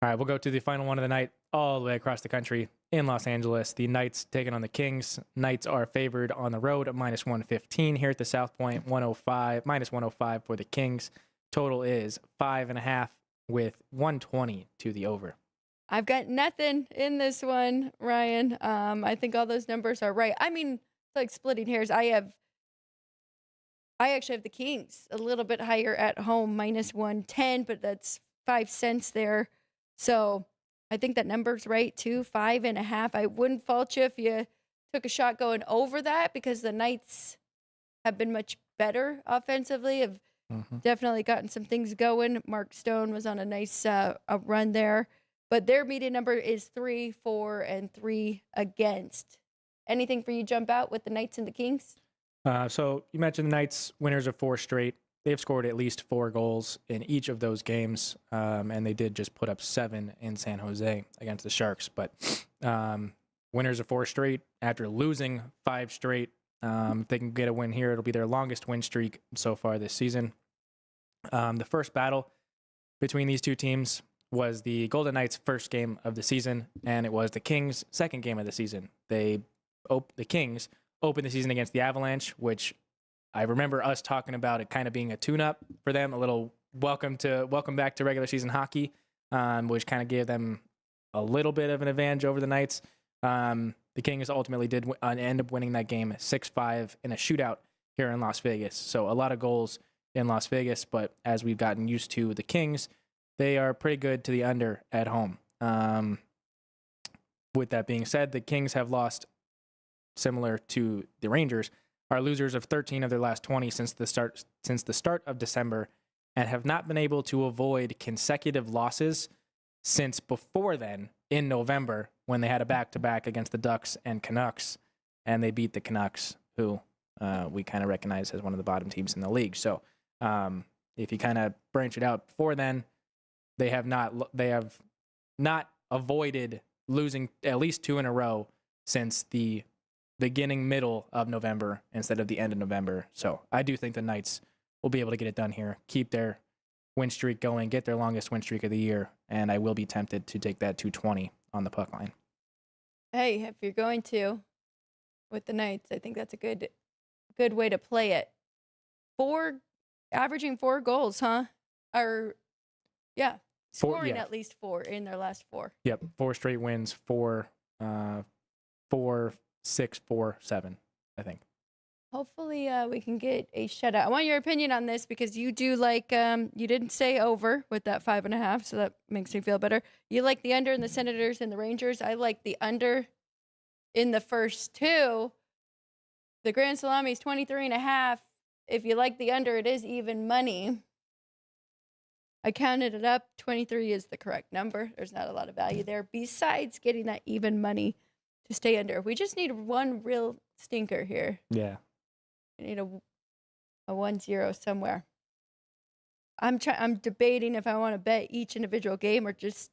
All right, we'll go to the final one of the night, all the way across the country in Los Angeles. The Knights taking on the Kings. Knights are favored on the road at -115 here at the South Point. -105 for the Kings. Total is 5.5 with 120 to the over. I've got nothing in this one, Ryan. I think all those numbers are right. I mean, it's like splitting hairs. I actually have the Kings a little bit higher at home, -110, but that's 5 cents there. So I think that number's right too, 5.5. I wouldn't fault you if you took a shot going over that, because the Knights have been much better offensively, have definitely gotten some things going. Mark Stone was on a nice a run there. But their median number is 3, 4, and 3 against. Anything for you jump out with the Knights and the Kings? So you mentioned the Knights, winners of 4 straight. They've scored at least 4 goals in each of those games, and they did just put up 7 in San Jose against the Sharks. But winners of 4 straight after losing 5 straight. If they can get a win here, it'll be their longest win streak so far this season. The first battle between these two teams was the Golden Knights' first game of the season, and it was the Kings' second game of the season. The Kings opened the season against the Avalanche, which I remember us talking about it kind of being a tune-up for them, a little welcome back to regular season hockey, which kind of gave them a little bit of an advantage over the Knights. The Kings ultimately did end up winning that game 6-5 in a shootout here in Las Vegas. So a lot of goals in Las Vegas, but as we've gotten used to the Kings, they are pretty good to the under at home. With that being said, the Kings have lost, similar to the Rangers, are losers of 13 of their last 20 since the start of December, and have not been able to avoid consecutive losses since before then in November, when they had a back-to-back against the Ducks and Canucks, and they beat the Canucks, who we kind of recognize as one of the bottom teams in the league. So if you kind of branch it out before then, they have not avoided losing at least 2 in a row since the middle of November instead of the end of November. So I do think the Knights will be able to get it done here, keep their win streak going, get their longest win streak of the year, and I will be tempted to take that 220 on the puck line. Hey, if you're going to with the Knights, I think that's a good way to play it. Averaging 4 goals, huh? Scoring at least 4 in their last 4. Yep, 4 straight wins, 4, 6, 4, 7, I think. Hopefully, we can get a shutout. I want your opinion on this because you do like, you didn't say over with that 5.5, so that makes me feel better. You like the under in the Senators and the Rangers. I like the under in the first two. The Grand Salami is 23.5. If you like the under, it is even money. I counted it up. 23 is the correct number. There's not a lot of value there besides getting that even money to stay under. We just need one real stinker here. Yeah. I need a 1-0 somewhere. I'm debating if I want to bet each individual game or just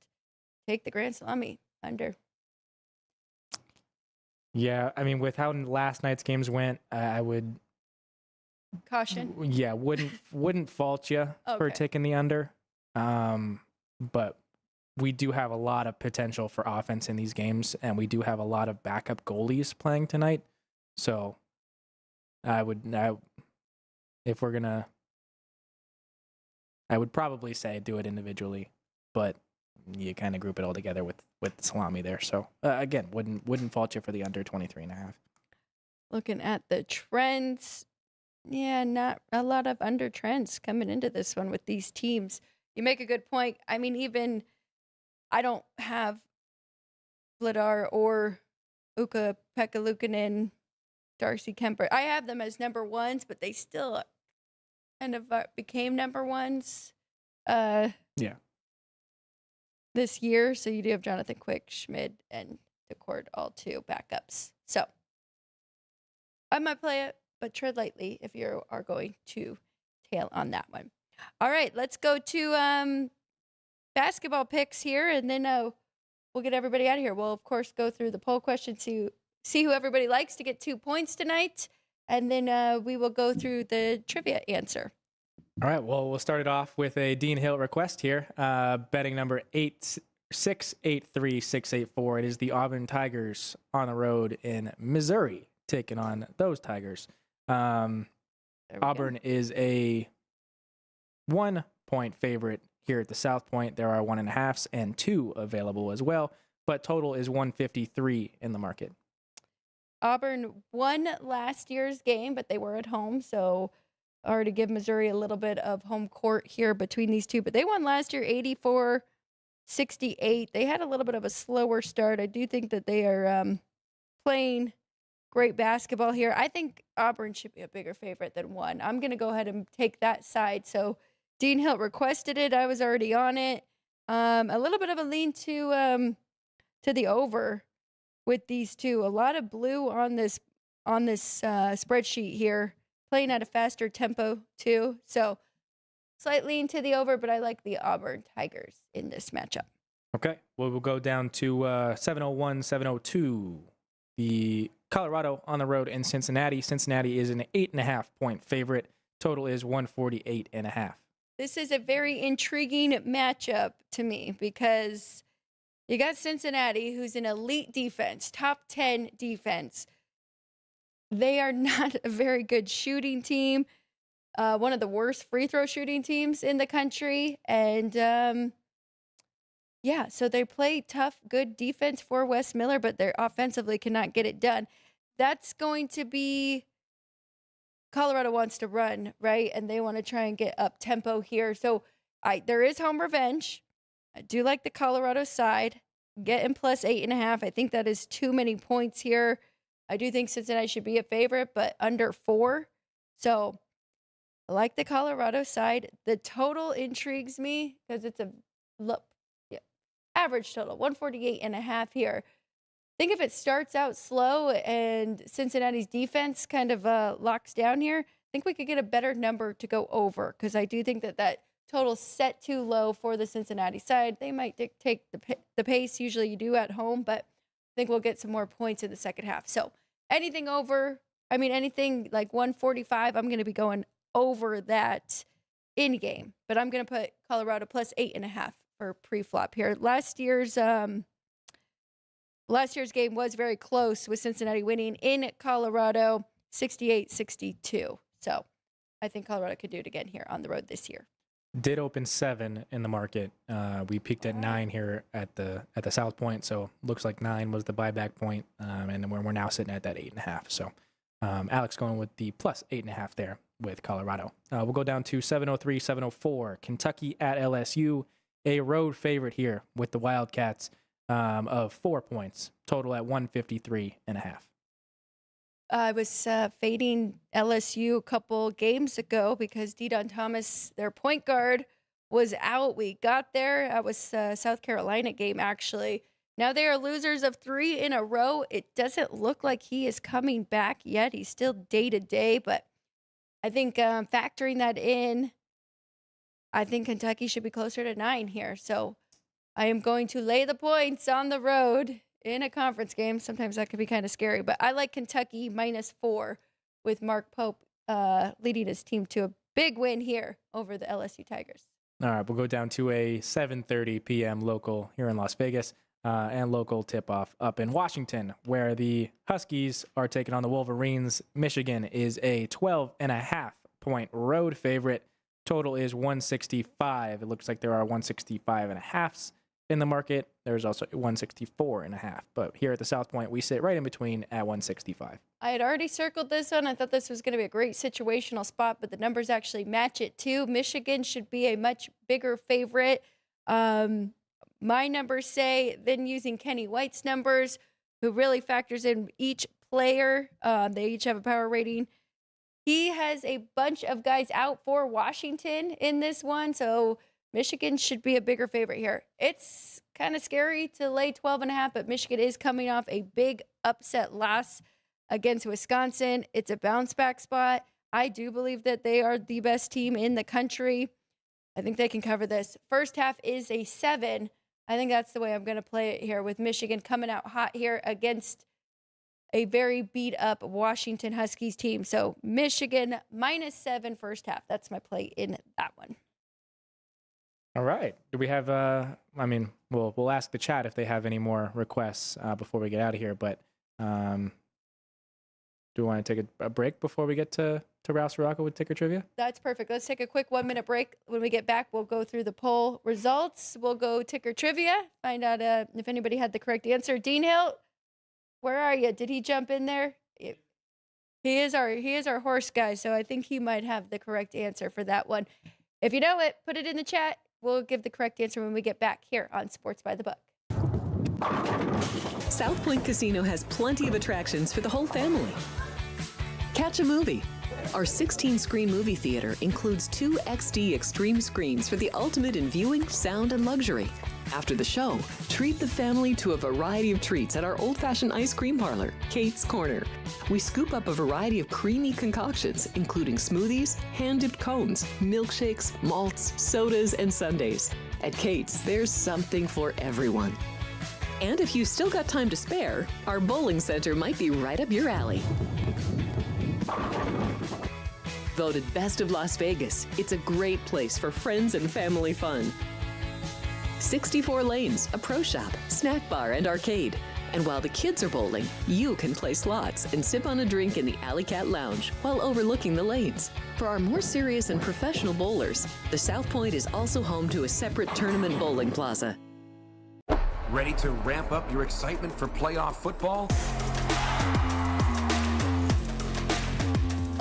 take the Grand Salami under. Yeah, I mean, with how last night's games went, I would Caution. Yeah, wouldn't fault you for Okay. taking the under. But we do have a lot of potential for offense in these games, and we do have a lot of backup goalies playing tonight. So I would probably say do it individually, but you kind of group it all together with the salami there. So again, wouldn't fault you for the under 23.5. Looking at the trends, yeah, not a lot of under trends coming into this one with these teams. You make a good point. I mean, even I don't have Vladar or Ukko-Pekka Luukkonen, Darcy Kemper. I have them as number ones, but they still kind of became number ones. Yeah. This year, so you do have Jonathan Quick, Schmid, and DeCord, all two backups. So I might play it, but tread lightly if you are going to tail on that one. All right, let's go to basketball picks here, and then we'll get everybody out of here. We'll, of course, go through the poll question to see who everybody likes to get 2 points tonight, and then we will go through the trivia answer. All right, well, we'll start it off with a Dean Hill request here. Betting number 683-684. It is the Auburn Tigers on the road in Missouri, taking on those Tigers. Auburn is a 1-point favorite here at the South Point. There are 1.5s and 2 available as well, but total is 153 in the market. Auburn won last year's game, but they were at home, so to give Missouri a little bit of home court here between these two. But they won last year 84-68. They had a little bit of a slower start. I do think that they are playing great basketball here. I think Auburn should be a bigger favorite than 1. I'm going to go ahead and take that side. So Dean Hill requested it. I was already on it. A little bit of a lean to the over with these two. A lot of blue on this spreadsheet here. Playing at a faster tempo, too. So, slight lean to the over, but I like the Auburn Tigers in this matchup. Okay. Well, we'll go down to 701-702. The Colorado on the road in Cincinnati. Cincinnati is an 8.5-point favorite. Total is 148.5. This is a very intriguing matchup to me because you got Cincinnati, who's an elite defense, top 10 defense. They are not a very good shooting team, one of the worst free throw shooting teams in the country. And so they play tough, good defense for Wes Miller, but they offensively cannot get it done. That's going to be Colorado wants to run, right? And they want to try and get up tempo here. So there is home revenge. I do like the Colorado side. Getting plus 8.5. I think that is too many points here. I do think Cincinnati should be a favorite, but under 4. So I like the Colorado side. The total intrigues me because it's average total, 148.5 here. I think if it starts out slow and Cincinnati's defense kind of locks down here, I think we could get a better number to go over because I do think that total set too low for the Cincinnati side. They might dictate the pace. Usually you do at home, but I think we'll get some more points in the second half. So anything like 145, I'm going to be going over that in game. But I'm going to put Colorado plus 8.5 for pre-flop here. Last year's game was very close with Cincinnati winning in Colorado 68-62. So I think Colorado could do it again here on the road this year. Did open 7 in the market. We peaked at 9 here at the South Point, so looks like 9 was the buyback point, and we're now sitting at that 8.5. So Alex going with the plus 8.5 there with Colorado. We'll go down to 703, 704. Kentucky at LSU, a road favorite here with the Wildcats of 4 points, total at 153.5. I was fading LSU a couple games ago because Dedon Thomas, their point guard, was out. We got there. That was South Carolina game, actually. Now they are losers of 3 in a row. It doesn't look like he is coming back yet. He's still day-to-day, but I think factoring that in, I think Kentucky should be closer to 9 here. So I am going to lay the points on the road in a conference game. Sometimes that can be kind of scary, but I like Kentucky -4 with Mark Pope leading his team to a big win here over the LSU Tigers. All right, we'll go down to a 7:30 p.m. local here in Las Vegas and local tip-off up in Washington, where the Huskies are taking on the Wolverines. Michigan is a 12.5-point road favorite. Total is 165. It looks like there are 165.5s in the market. There's also 164.5. But here at the South Point, we sit right in between at 165. I had already circled this one. I thought this was going to be a great situational spot, but the numbers actually match it too. Michigan should be a much bigger favorite. My numbers say, then using Kenny White's numbers, who really factors in each player. They each have a power rating. He has a bunch of guys out for Washington in this one, so Michigan should be a bigger favorite here. It's kind of scary to lay 12.5, but Michigan is coming off a big upset loss against Wisconsin. It's a bounce back spot. I do believe that they are the best team in the country. I think they can cover this. First half is a 7. I think that's the way I'm going to play it here, with Michigan coming out hot here against a very beat up Washington Huskies team. So Michigan -7 first half. That's my play in that one. All right. Do we have, we'll ask the chat if they have any more requests before we get out of here, but do we want to take a break before we get to Rouse Rocco with ticker trivia? That's perfect. Let's take a quick 1-minute break. When we get back, we'll go through the poll results. We'll go ticker trivia, find out if anybody had the correct answer. Dean Hill, where are you? Did he jump in there? He is our horse guy, so I think he might have the correct answer for that one. If you know it, put it in the chat. We'll give the correct answer when we get back here on Sports by the Book. South Point Casino has plenty of attractions for the whole family. Catch a movie. Our 16-screen movie theater includes 2 XD Extreme screens for the ultimate in viewing, sound, and luxury. After the show, treat the family to a variety of treats at our old-fashioned ice cream parlor, Kate's Corner. We scoop up a variety of creamy concoctions, including smoothies, hand-dipped cones, milkshakes, malts, sodas, and sundaes. At Kate's, there's something for everyone. And if you've still got time to spare, our bowling center might be right up your alley. Voted Best of Las Vegas, it's a great place for friends and family fun. 64 lanes, a pro shop, snack bar, and arcade. And while the kids are bowling, you can play slots and sip on a drink in the Alley Cat Lounge while overlooking the lanes. For our more serious and professional bowlers, the South Point is also home to a separate tournament bowling plaza. Ready to ramp up your excitement for playoff football?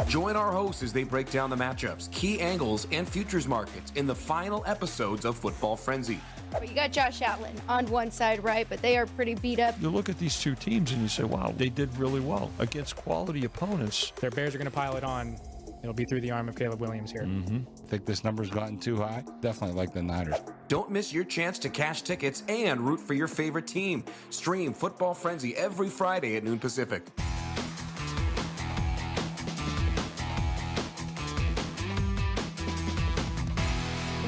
Join our hosts as they break down the matchups, key angles, and futures markets in the final episodes of Football Frenzy. But you got Josh Allen on one side, right? But they are pretty beat up. You look at these two teams and you say, wow, they did really well against quality opponents. Their Bears are going to pile it on. It'll be through the arm of Caleb Williams here. Think this number's gotten too high? Definitely like the Niners. Don't miss your chance to cash tickets and root for your favorite team. Stream Football Frenzy every Friday at noon Pacific.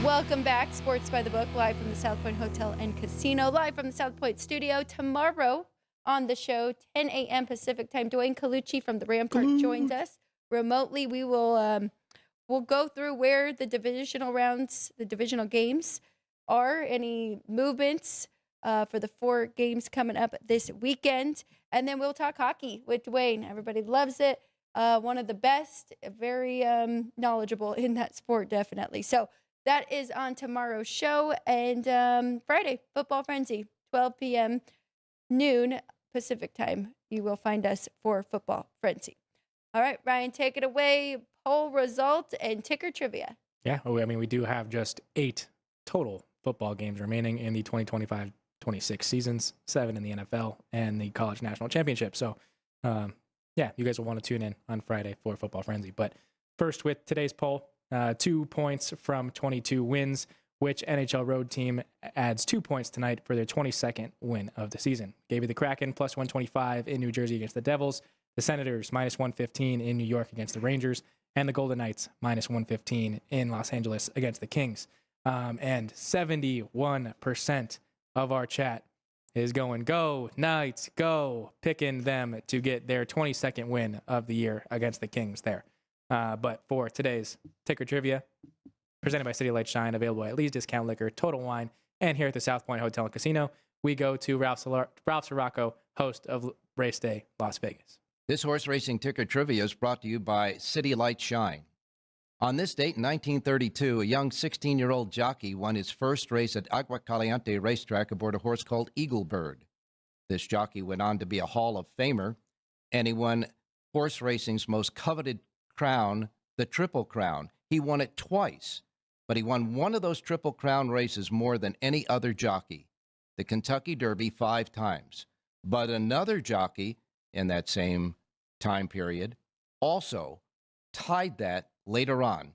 Welcome back. Sports by the Book, live from the South Point Hotel and Casino, live from the South Point studio. Tomorrow on the show, 10 a.m. Pacific time, Dwayne Colucci from the Rampart joins us remotely. We will we'll go through where the divisional rounds, the divisional games are, any movements for the 4 games coming up this weekend. And then we'll talk hockey with Dwayne. Everybody loves it. One of the best, very knowledgeable in that sport, definitely. So that is on tomorrow's show. And Friday, Football Frenzy, 12 p.m., noon Pacific time. You will find us for Football Frenzy. All right, Ryan, take it away. Poll result and ticker trivia. Yeah, I mean, we do have just 8 total football games remaining in the 2025-26 seasons, 7 in the NFL and the College National Championship. So, yeah, you guys will want to tune in on Friday for Football Frenzy. But first, with today's poll, 2 points from 22 wins. Which NHL road team adds 2 points tonight for their 22nd win of the season? Gave you the Kraken plus 125 in New Jersey against the Devils, the Senators minus 115 in New York against the Rangers, and the Golden Knights minus 115 in Los Angeles against the Kings. And 71% of our chat is going, go Knights, go, picking them to get their 22nd win of the year against the Kings there. But for today's ticker trivia, presented by City Light Shine, available at Lee's Discount Liquor, Total Wine, and here at the South Point Hotel and Casino, we go to Ralph Sirocco, host of Race Day Las Vegas. This horse racing ticker trivia is brought to you by City Light Shine. On this date in 1932, a young 16-year-old jockey won his first race at Agua Caliente racetrack aboard a horse called Eagle Bird. This jockey went on to be a Hall of Famer, and he won horse racing's most coveted crown, the Triple Crown. He won it twice, but he won one of those Triple Crown races more than any other jockey, the Kentucky Derby, 5 times. But another jockey in that same time period also tied that later on.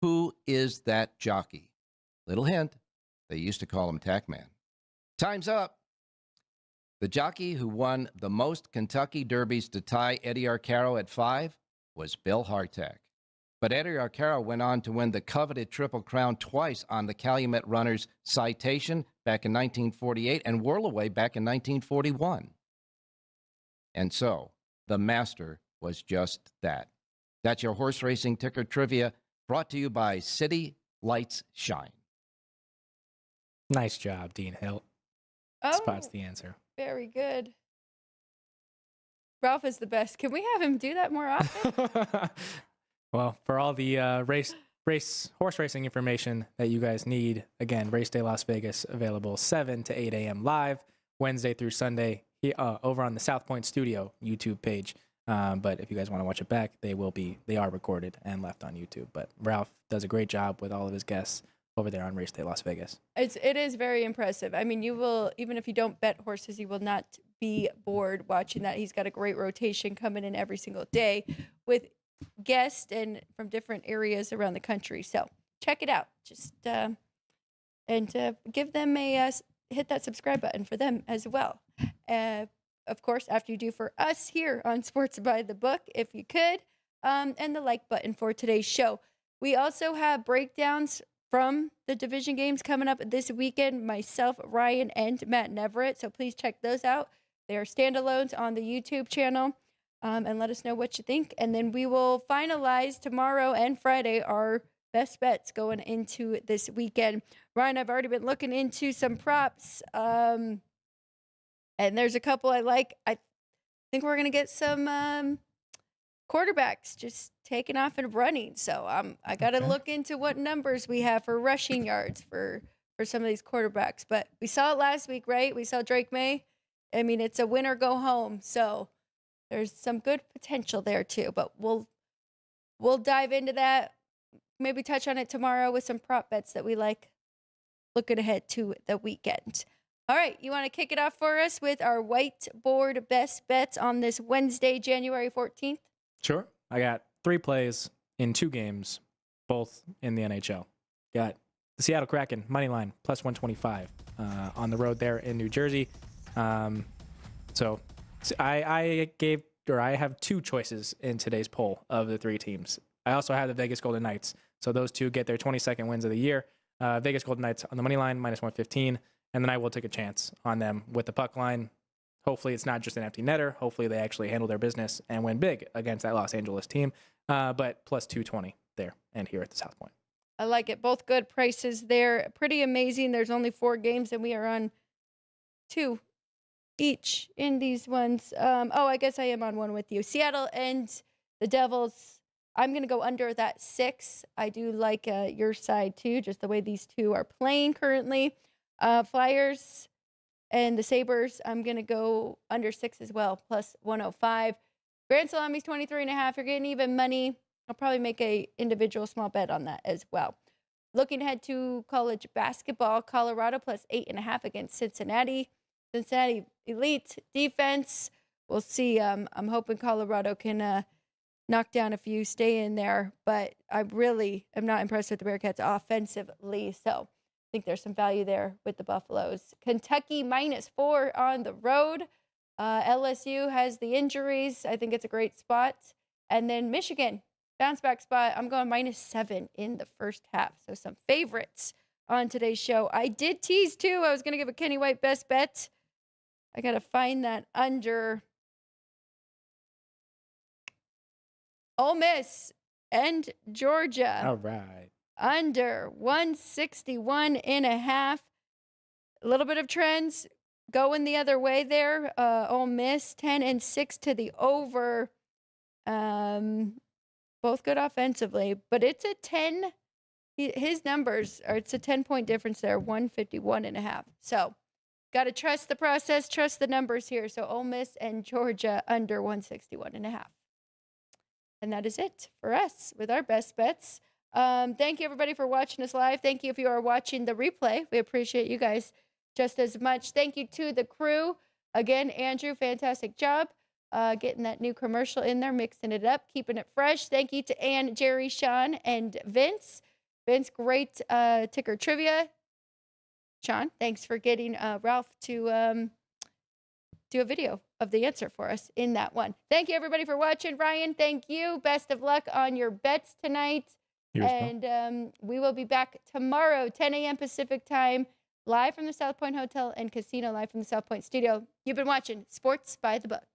Who is that jockey? Little hint, they used to call him Tackman. Time's up. The jockey who won the most Kentucky Derbies to tie Eddie Arcaro at 5 was Bill Hartack. But Eddie Arcaro went on to win the coveted Triple Crown twice on the Calumet Runners Citation back in 1948 and Whirlaway back in 1941. And so, the master was just that. That's your horse racing ticker trivia, brought to you by City Lights Shine. Nice job, Dean Hill. Oh, Spots the answer. very good. Ralph is the best. Can we have him do that more often? Well, for all the horse racing information that you guys need, again, Race Day Las Vegas available 7 to 8 a.m. live, Wednesday through Sunday, over on the South Point Studio YouTube page. But if you guys want to watch it back, they are recorded and left on YouTube. But Ralph does a great job with all of his guests over there on Race Day Las Vegas. It is very impressive. I mean, you will, even if you don't bet horses, you will not be bored watching that. He's got a great rotation coming in every single day with guests and from different areas around the country. So check it out. Just give them a hit that subscribe button for them as well. Of course, after you do for us here on Sports by the Book, if you could, and the like button for today's show. We also have breakdowns from the division games coming up this weekend, myself, Ryan, and Matt Neverett. So please check those out. They are standalones on the YouTube channel. And let us know what you think. And then we will finalize tomorrow and Friday our best bets going into this weekend. Ryan, I've already been looking into some props. And there's a couple I like. I think we're going to get some quarterbacks just taking off and running. So I got to look into what numbers we have for rushing yards for some of these quarterbacks. But we saw it last week, right? We saw Drake May. I mean, it's a win or go home. So there's some good potential there too, but we'll dive into that. Maybe touch on it tomorrow with some prop bets that we like looking ahead to the weekend. All right, you want to kick it off for us with our whiteboard best bets on this Wednesday, January 14th? Sure. I got 3 plays in 2 games, both in the NHL. Got the Seattle Kraken money line plus 125 on the road there in New Jersey. So I have 2 choices in today's poll of the 3 teams. I also have the Vegas Golden Knights. So those 2 get their 22nd wins of the year. Vegas Golden Knights on the money line, minus 115. And then I will take a chance on them with the puck line. Hopefully it's not just an empty netter. Hopefully they actually handle their business and win big against that Los Angeles team. But plus 220 there and here at the South Point. I like it. Both good prices there. Pretty amazing. There's only 4 games and we are on 2 each in these ones. I guess I am on one with you. Seattle and the Devils. I'm going to go under that 6. I do like your side too, just the way these 2 are playing currently. Flyers and the Sabres, I'm going to go under 6 as well, plus 105. Grand Salami's 23.5. You're getting even money. I'll probably make a individual small bet on that as well. Looking ahead to college basketball, Colorado plus 8.5 against Cincinnati. Cincinnati elite defense. We'll see. I'm hoping Colorado can knock down a few, stay in there. But I really am not impressed with the Bearcats offensively. So I think there's some value there with the Buffaloes. Kentucky -4 on the road. LSU has the injuries. I think it's a great spot. And then Michigan, bounce back spot. I'm going -7 in the first half. So some favorites on today's show. I did tease too. I was going to give a Kenny White best bet. I got to find that under Ole Miss and Georgia. All right. Under 161.5. A little bit of trends going the other way there. Ole Miss 10-6 to the over. Both good offensively, but it's a 10. His numbers are, it's a 10-point difference there, 151.5. So got to trust the process, trust the numbers here. So Ole Miss and Georgia under 161.5. And that is it for us with our best bets. Thank you, everybody, for watching us live. Thank you if you are watching the replay. We appreciate you guys just as much. Thank you to the crew. Again, Andrew, fantastic job getting that new commercial in there, mixing it up, keeping it fresh. Thank you to Ann, Jerry, Sean, and Vince. Vince, great ticker trivia. Sean, thanks for getting Ralph to do a video of the answer for us in that one. Thank you, everybody, for watching. Ryan, thank you. Best of luck on your bets tonight. And we will be back tomorrow, 10 a.m. Pacific time, live from the South Point Hotel and Casino, live from the South Point studio. You've been watching Sports by the Book.